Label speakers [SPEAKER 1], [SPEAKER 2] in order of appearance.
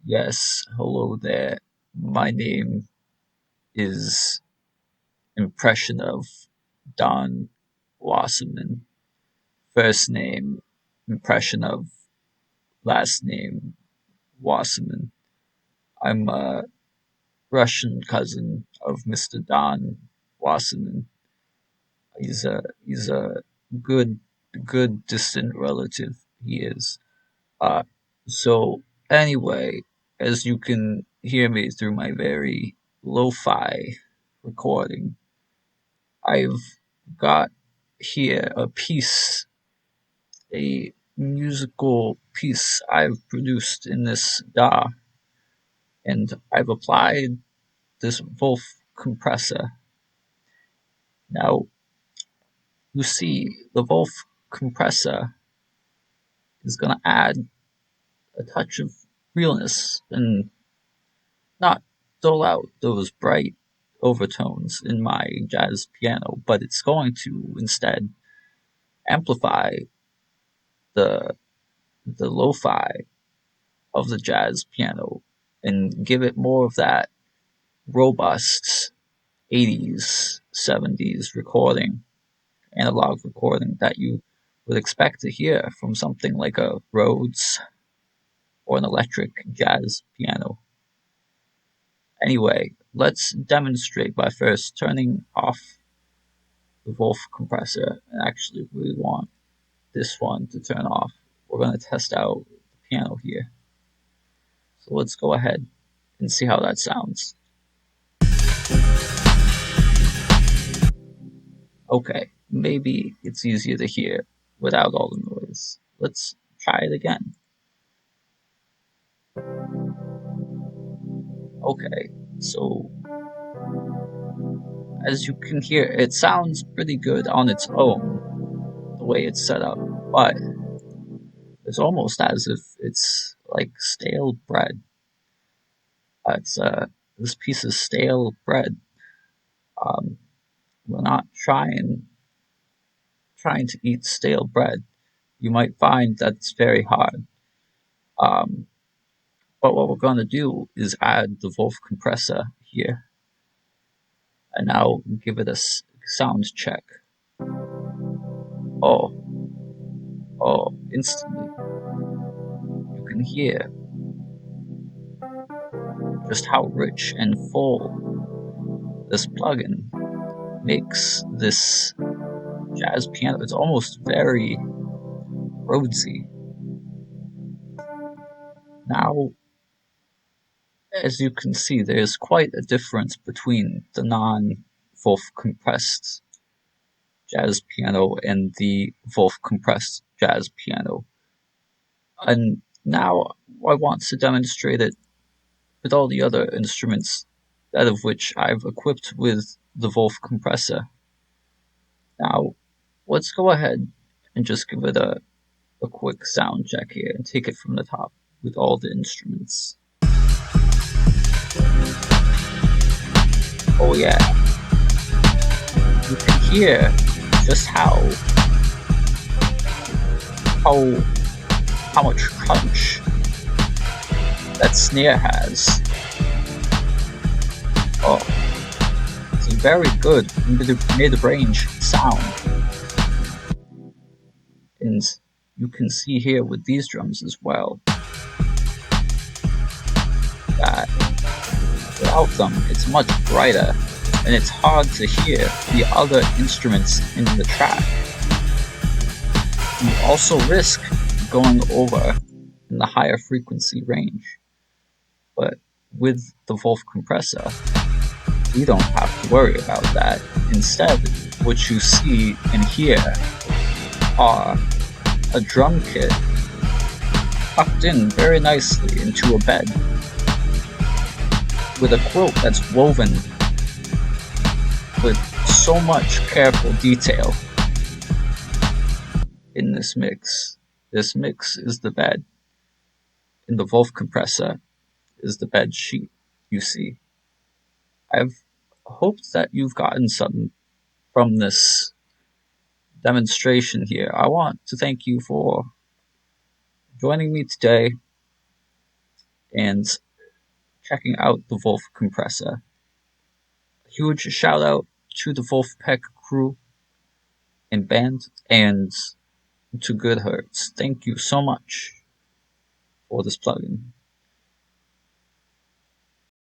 [SPEAKER 1] Yes, hello there. My name is Impression of Don Wasserman. First name, Impression of last name, Wasserman. I'm a Russian cousin of Mr. Don Wasserman. He's a good good distant relative. He is. Uh so anyway, as you can hear me through my very lo-fi recording, I've got here a musical piece I've produced in this DAW, and I've applied this Vulf compressor. Now, you see, the Vulf compressor is going to add a touch of realness and not dull out those bright overtones in my jazz piano, but it's going to instead amplify the lo-fi of the jazz piano and give it more of that robust 80s, 70s recording, analog recording that you would expect to hear from something like a Rhodes or an electric jazz piano. Anyway, let's demonstrate by first turning off the Vulf compressor. And actually, we want this one to turn off. We're going to test out the piano here. So let's go ahead and see how that sounds. Okay, maybe it's easier to hear without all the noise. Let's try it again. Okay, so as you can hear, it sounds pretty good on its own, the way it's set up, but it's almost as if it's like stale bread. It's this piece of stale bread. We're not trying to eat stale bread. You might find that it's very hard. Um, but what we're going to do is add the Vulf compressor here, and now give it a sound check. Oh, instantly you can hear just how rich and full this plugin makes this jazz piano. It's almost very Rhodesy. Now, as you can see, there's quite a difference between the non-Vulf compressed jazz piano and the Vulf compressed jazz piano. And now I want to demonstrate it with all the other instruments, that of which I've equipped with the Vulf compressor. Now, let's go ahead and just give it a quick sound check here and take it from the top with all the instruments. Oh yeah, you can hear just how much crunch that snare has. Oh, it's a very good mid-range sound. And you can see here with these drums as well that without them it's much brighter and it's hard to hear the other instruments in the track. You also risk going over in the higher frequency range, but with the Vulf compressor you don't have to worry about that. Instead, what you see and hear are a drum kit tucked in very nicely into a bed with a quilt that's woven with so much careful detail in this mix. This mix is the bed, and the Vulf compressor is the bed sheet, you see. I've hoped that you've gotten something from this demonstration here. I want to thank you for joining me today, and checking out the Vulf Compressor. A huge shout out to the Vulf crew and band and to GoodHeartz. Thank you so much for this plugin.